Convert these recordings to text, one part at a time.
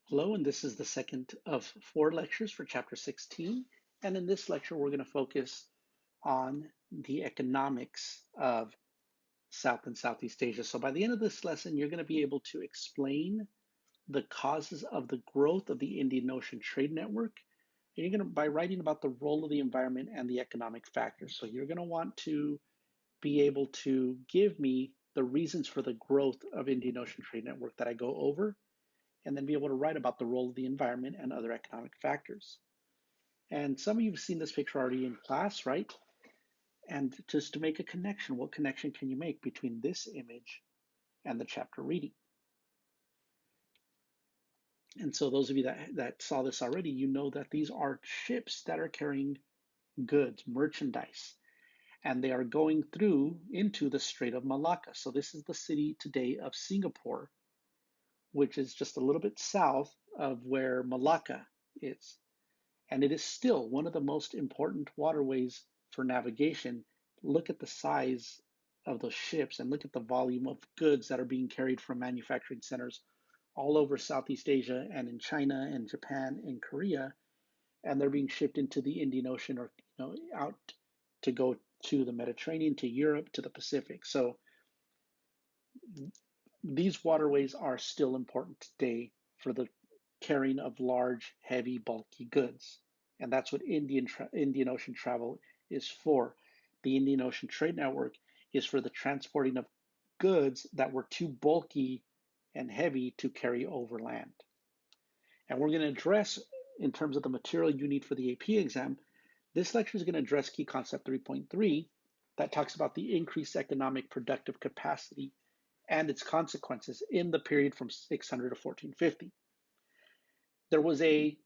Hello, and this is the second of 4 lectures for Chapter 16. And in this lecture, we're going to focus on the economics of South and Southeast Asia. So by the end of this lesson, you're going to be able to explain the causes of the growth of the Indian Ocean Trade Network. And you're going to, by writing about the role of the environment and the economic factors. So you're going to want to be able to give me the reasons for the growth of Indian Ocean Trade Network that I go over, and then be able to write about the role of the environment and other economic factors. And some of you have seen this picture already in class, right? And just to make a connection, what connection can you make between this image and the chapter reading? And so those of you that saw this already, you know that these are ships that are carrying goods, merchandise, and they are going through into the Strait of Malacca. So this is the city today of Singapore, which is just a little bit south of where Malacca is. And it is still one of the most important waterways for navigation. Look at the size of those ships and look at the volume of goods that are being carried from manufacturing centers all over Southeast Asia and in China and Japan and Korea, and they're being shipped into the Indian Ocean or out to go to the Mediterranean, to Europe, to the Pacific. So these waterways are still important today for the carrying of large, heavy, bulky goods. And that's what Indian Ocean travel is for. The Indian Ocean Trade Network is for the transporting of goods that were too bulky and heavy to carry overland. And we're going to address, in terms of the material you need for the AP exam, this lecture is going to address key concept 3.3 that talks about the increased economic productive capacity and its consequences in the period from 600 to 1450. There was a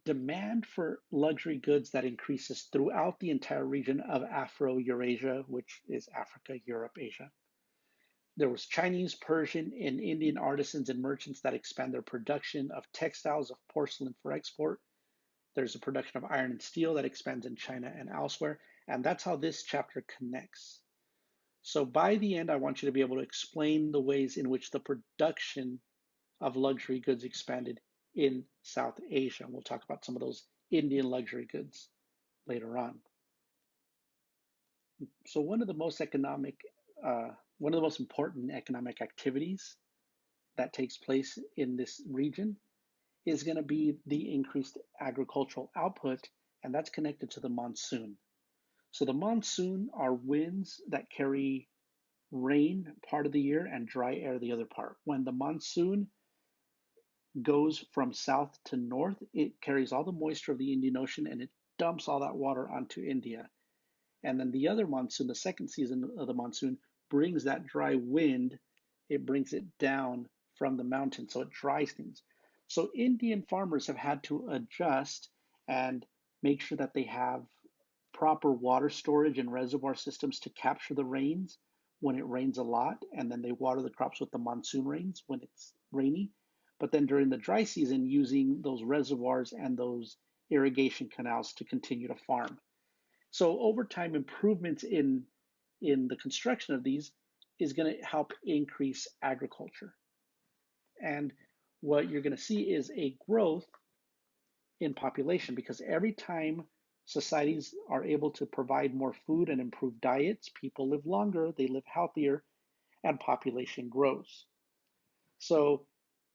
demand for luxury goods that increases throughout the entire region of Afro-Eurasia, which is Africa, Europe, Asia. There was Chinese, Persian, and Indian artisans and merchants that expand their production of textiles, of porcelain for export. There's a production of iron and steel that expands in China and elsewhere. And that's how this chapter connects. So by the end, I want you to be able to explain the ways in which the production of luxury goods expanded in South Asia. And we'll talk about some of those Indian luxury goods later on. So one of the most important economic activities that takes place in this region is going to be the increased agricultural output, and that's connected to the monsoon. So the monsoon are winds that carry rain part of the year and dry air the other part. When the monsoon goes from south to north, it carries all the moisture of the Indian Ocean and it dumps all that water onto India. And then the other monsoon, the second season of the monsoon, brings that dry wind, it brings it down from the mountain, so it dries things. So Indian farmers have had to adjust and make sure that they have proper water storage and reservoir systems to capture the rains when it rains a lot, and then they water the crops with the monsoon rains when it's rainy. But then during the dry season, using those reservoirs and those irrigation canals to continue to farm. So over time, improvements in the construction of these is going to help increase agriculture. And what you're going to see is a growth in population because every time societies are able to provide more food and improve diets, people live longer, they live healthier, and population grows. So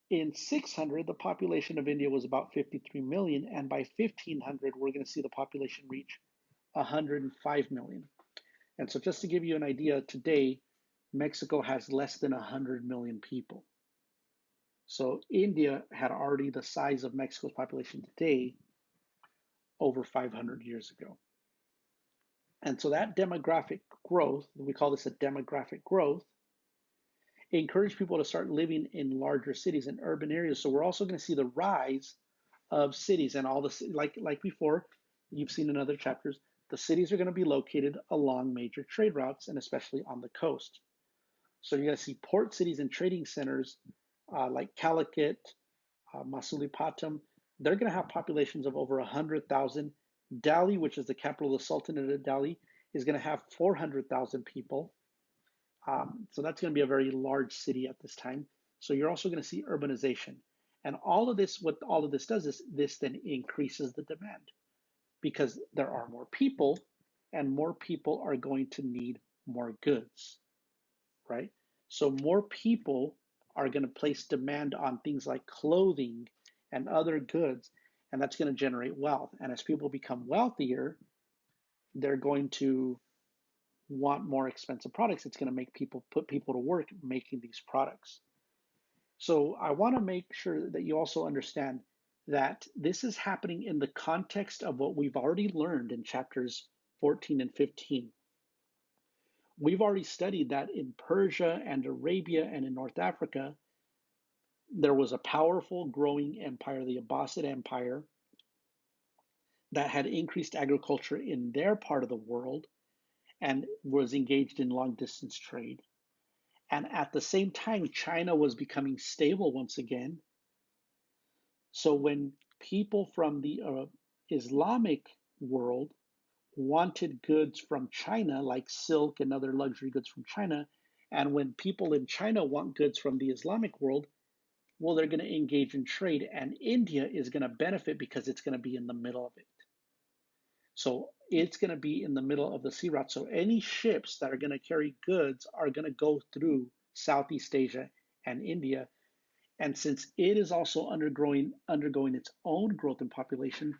in 600, the population of India was about 53 million, and by 1500, we're going to see the population reach 105 million. And so just to give you an idea, today, Mexico has less than 100 million people. So India had already the size of Mexico's population today over 500 years ago. And so that demographic growth, we call this a demographic growth, encouraged people to start living in larger cities and urban areas. So we're also going to see the rise of cities and all the, like before, you've seen in other chapters, the cities are going to be located along major trade routes and especially on the coast. So you're going to see port cities and trading centers like Calicut, Masulipatam. They're going to have populations of over 100,000. Delhi, which is the capital of the Sultanate of Delhi, is going to have 400,000 people. So that's going to be a very large city at this time. So you're also going to see urbanization. And all of this, what all of this does is this then increases the demand because there are more people and more people are going to need more goods, right? So more people are going to place demand on things like clothing and other goods, and that's going to generate wealth. And as people become wealthier, they're going to want more expensive products. It's going to make people put people to work making these products. So I want to make sure that you also understand that this is happening in the context of what we've already learned in chapters 14 and 15. We've already studied that in Persia and Arabia and in North Africa, there was a powerful growing empire, the Abbasid Empire, that had increased agriculture in their part of the world and was engaged in long distance trade. And at the same time, China was becoming stable once again. So when people from the Islamic world wanted goods from China, like silk and other luxury goods from China, and when people in China want goods from the Islamic world, well, they're going to engage in trade, and India is going to benefit because it's going to be in the middle of it. So it's going to be in the middle of the sea route. So any ships that are going to carry goods are going to go through Southeast Asia and India. And since it is also undergoing its own growth in population,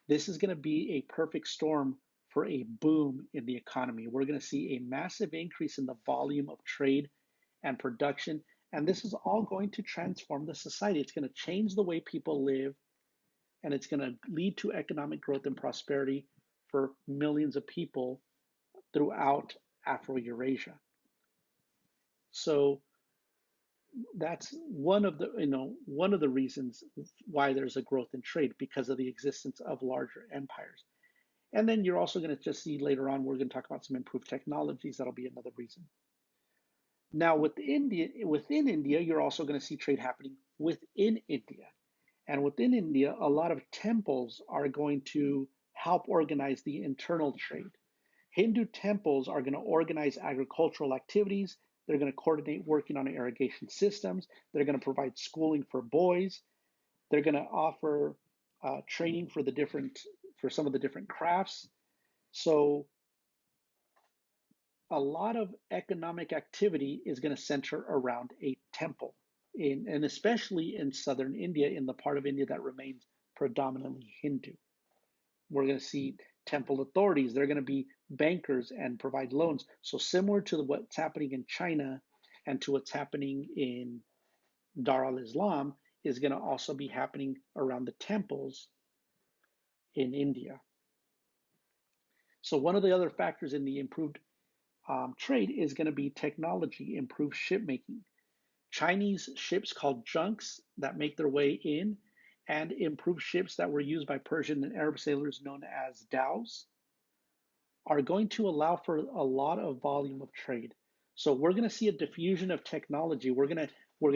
this is going to be a perfect storm for a boom in the economy. We're going to see a massive increase in the volume of trade and production. And this is all going to transform the society. It's going to change the way people live, and it's going to lead to economic growth and prosperity for millions of people throughout Afro-Eurasia. So that's one of the reasons why there's a growth in trade because of the existence of larger empires. And then you're also going to just see later on, we're going to talk about some improved technologies. That'll be another reason. Now, within India, you're also going to see trade happening within India. And within India, a lot of temples are going to help organize the internal trade. Hindu temples are going to organize agricultural activities. They're going to coordinate working on irrigation systems. They're going to provide schooling for boys. They're going to offer training for some of the different crafts. So a lot of economic activity is going to center around a temple, and especially in southern India, in the part of India that remains predominantly Hindu. We're going to see temple authorities. They're going to be bankers and provide loans. So similar to what's happening in China and to what's happening in Dar al-Islam is going to also be happening around the temples in India. So one of the other factors in the improved trade is going to be technology, improved ship making. Chinese ships called junks that make their way in, and improved ships that were used by Persian and Arab sailors known as dhows are going to allow for a lot of volume of trade. So we're going to see a diffusion of technology. We're going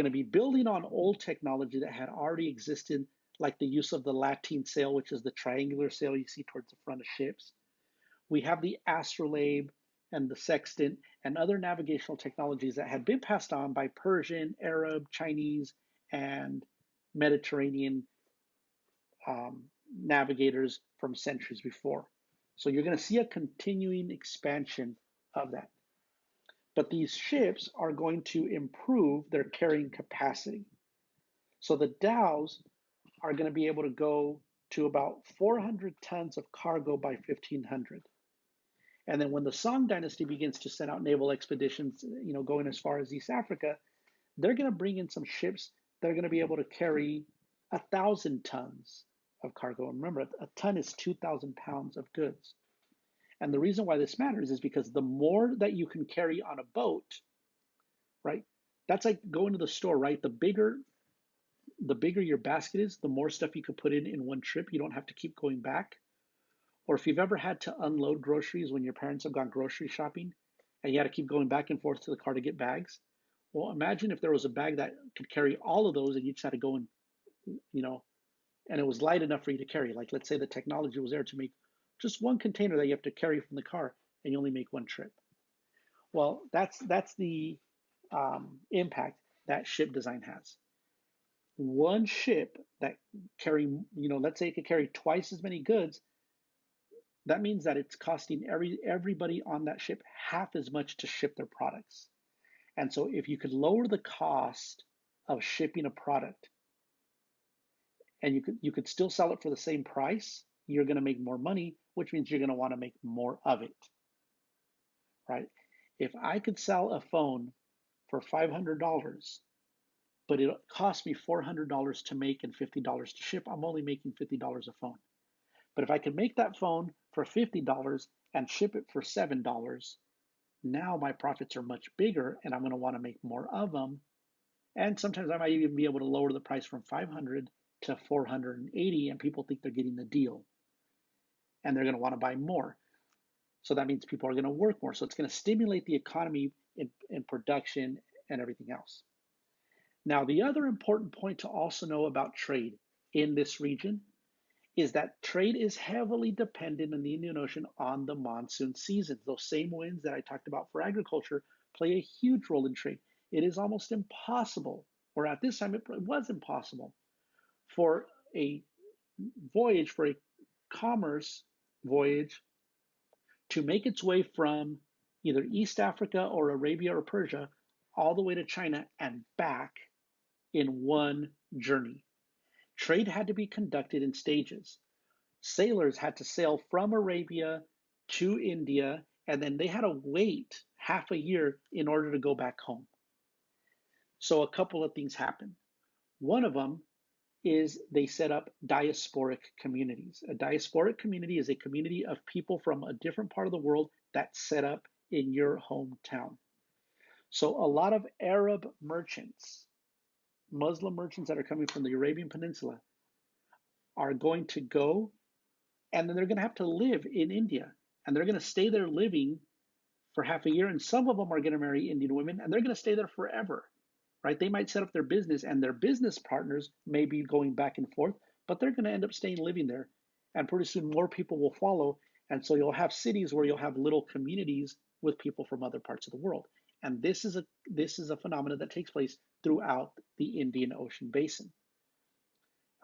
to be building on old technology that had already existed, like the use of the lateen sail, which is the triangular sail you see towards the front of ships. We have the astrolabe and the sextant and other navigational technologies that had been passed on by Persian, Arab, Chinese, and Mediterranean navigators from centuries before. So you're going to see a continuing expansion of that. But these ships are going to improve their carrying capacity. So the dhows are going to be able to go to about 400 tons of cargo by 1500. And then when the Song dynasty begins to send out naval expeditions, going as far as East Africa, they're going to bring in some ships that are going to be able to carry 1,000 tons of cargo. And remember, a ton is 2,000 pounds of goods. And the reason why this matters is because the more that you can carry on a boat, right? That's like going to the store, right? The bigger your basket is, the more stuff you could put in one trip. You don't have to keep going back. Or if you've ever had to unload groceries when your parents have gone grocery shopping and you had to keep going back and forth to the car to get bags. Well, imagine if there was a bag that could carry all of those and you just had to go and it was light enough for you to carry. Like, let's say the technology was there to make just one container that you have to carry from the car and you only make one trip. Well, that's the impact that ship design has. one ship that carry, let's say it could carry twice as many goods, that means that it's costing everybody on that ship half as much to ship their products. And so if you could lower the cost of shipping a product and you could still sell it for the same price, you're going to make more money, which means you're going to want to make more of it, right? If I could sell a phone for $500, but it cost me $400 to make and $50 to ship, I'm only making $50 a phone. But if I could make that phone for $50 and ship it for $7, now my profits are much bigger and I'm going to want to make more of them. And sometimes I might even be able to lower the price from 500 to 480 and people think they're getting the deal and they're going to want to buy more. So that means people are going to work more. So it's going to stimulate the economy in production and everything else. Now, the other important point to also know about trade in this region is that trade is heavily dependent in the Indian Ocean on the monsoon seasons. Those same winds that I talked about for agriculture play a huge role in trade. It is almost impossible, or at this time it was impossible, for a voyage, for a commerce voyage, to make its way from either East Africa or Arabia or Persia all the way to China and back in one journey. Trade had to be conducted in stages. Sailors had to sail from Arabia to India, and then they had to wait half a year in order to go back home. So a couple of things happened. One of them is they set up diasporic communities. A diasporic community is a community of people from a different part of the world that set up in your hometown. So a lot of Arab merchants, Muslim merchants that are coming from the Arabian Peninsula, are going to go and then they're going to have to live in India and they're going to stay there living for half a year. And some of them are going to marry Indian women and they're going to stay there forever, right? They might set up their business and their business partners may be going back and forth, but they're going to end up staying living there. And pretty soon more people will follow. And so you'll have cities where you'll have little communities with people from other parts of the world. And this is a phenomenon that takes place throughout the Indian Ocean basin.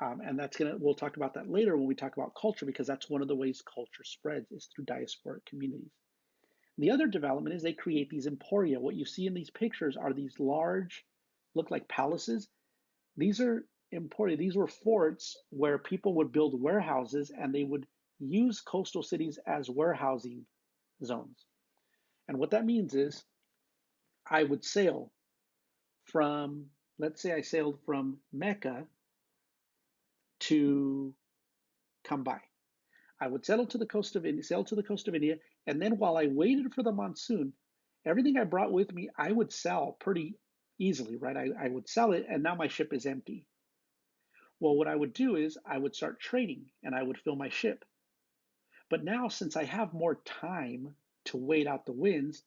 And we'll talk about that later when we talk about culture, because that's one of the ways culture spreads is through diasporic communities. The other development is they create these emporia. What you see in these pictures are these large, look like palaces. These are emporia. These were forts where people would build warehouses and they would use coastal cities as warehousing zones. And what that means is I would sail from, let's say I sailed from Mecca to Cambay. I would sail to the coast of India, and then while I waited for the monsoon, everything I brought with me, I would sell pretty easily, right? I would sell it, and now my ship is empty. Well, what I would do is I would start trading, and I would fill my ship. But now, since I have more time to wait out the winds,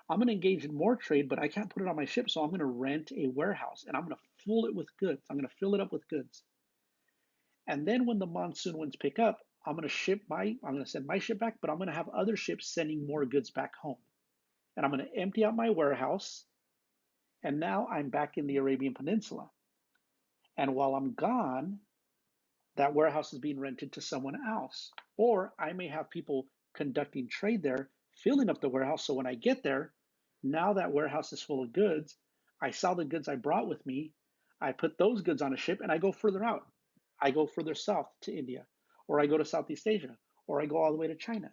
I'm going to engage in more trade, but I can't put it on my ship, so I'm going to rent a warehouse, and I'm going to fill it with goods. I'm going to fill it up with goods. And then when the monsoon winds pick up, I'm going to send my ship back, but I'm going to have other ships sending more goods back home. And I'm going to empty out my warehouse. And now I'm back in the Arabian Peninsula. And while I'm gone, that warehouse is being rented to someone else. Or I may have people conducting trade there, filling up the warehouse. So when I get there, now that warehouse is full of goods. I sell the goods I brought with me. I put those goods on a ship and I go further out. I go further south to India, or I go to Southeast Asia, or I go all the way to China.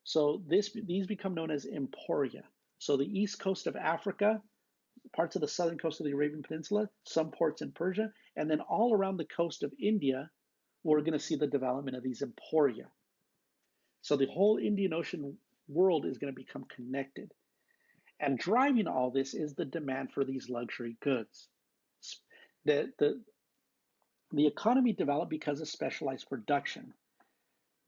So these become known as emporia. So the east coast of Africa, parts of the southern coast of the Arabian Peninsula, some ports in Persia, and then all around the coast of India, we're going to see the development of these emporia. So the whole Indian Ocean world is going to become connected. And driving all this is the demand for these luxury goods. The economy developed because of specialized production.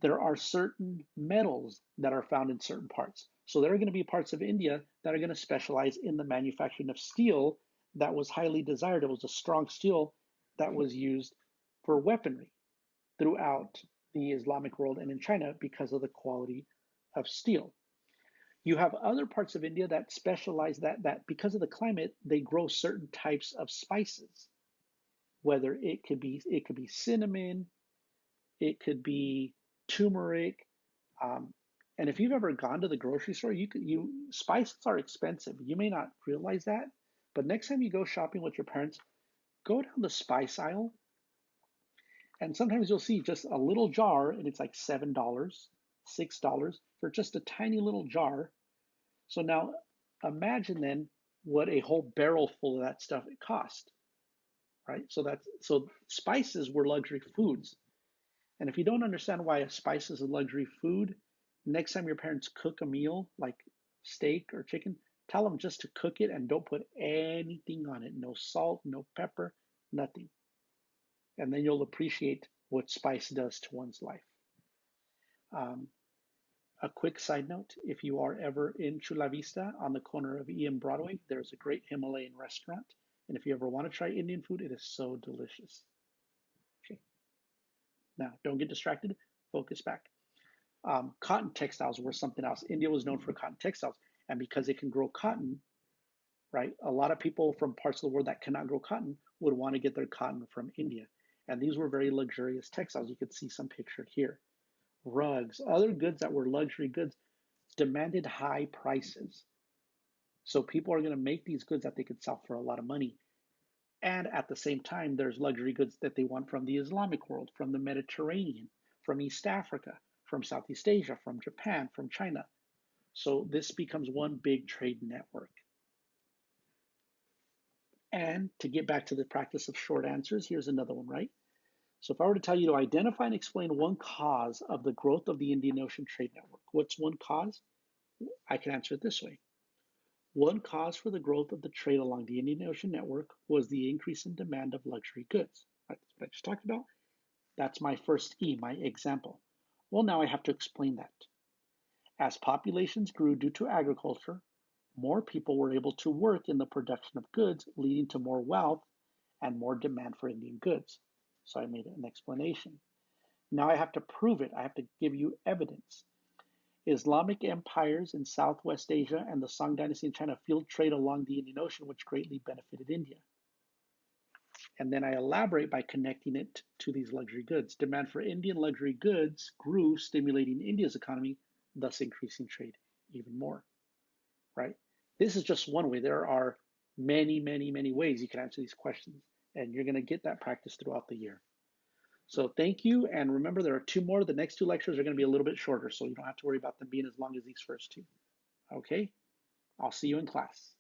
There are certain metals that are found in certain parts. So there are going to be parts of India that are going to specialize in the manufacturing of steel that was highly desired. It was a strong steel that was used for weaponry throughout the Islamic world and in China because of the quality of steel. You have other parts of India that specialize that because of the climate, they grow certain types of spices. whether it could be cinnamon, it could be turmeric. Um, and if you've ever gone to the grocery store, you spices are expensive. You may not realize that, but next time you go shopping with your parents, go down the spice aisle, and sometimes you'll see just a little jar, and it's like $7, $6 for just a tiny little jar. So now imagine then what a whole barrel full of that stuff it cost, right? So spices were luxury foods. And if you don't understand why a spice is a luxury food, next time your parents cook a meal like steak or chicken, tell them just to cook it and don't put anything on it. No salt, no pepper, nothing. And then you'll appreciate what spice does to one's life. Um, a quick side note, if you are ever in Chula Vista on the corner of E and Broadway, there's a great Himalayan restaurant. And if you ever want to try Indian food, it is so delicious. Okay, now don't get distracted, focus back. Cotton textiles were something else. India was known for cotton textiles. And because it can grow cotton, right, a lot of people from parts of the world that cannot grow cotton would want to get their cotton from India. And these were very luxurious textiles. You could see some pictured here. Rugs, other goods that were luxury goods demanded high prices. So people are going to make these goods that they could sell for a lot of money. And at the same time, there's luxury goods that they want from the Islamic world, from the Mediterranean, from East Africa, from Southeast Asia, from Japan, from China. So this becomes one big trade network. And to get back to the practice of short answers, here's another one, right? So if I were to tell you to identify and explain one cause of the growth of the Indian Ocean trade network, what's one cause? I can answer it this way. One cause for the growth of the trade along the Indian Ocean network was the increase in demand of luxury goods. Right? That's what I just talked about. That's my first E, my example. Well, now I have to explain that. As populations grew due to agriculture, more people were able to work in the production of goods, leading to more wealth and more demand for Indian goods. So I made an explanation. Now I have to prove it. I have to give you evidence. Islamic empires in Southwest Asia and the Song dynasty in China fueled trade along the Indian Ocean, which greatly benefited India. And then I elaborate by connecting it to these luxury goods. Demand for Indian luxury goods grew, stimulating India's economy, thus increasing trade even more, right? This is just one way. There are many, many, many ways you can answer these questions, and you're going to get that practice throughout the year. So thank you, and remember there are two more. The next two lectures are going to be a little bit shorter, so you don't have to worry about them being as long as these first two. Okay? I'll see you in class.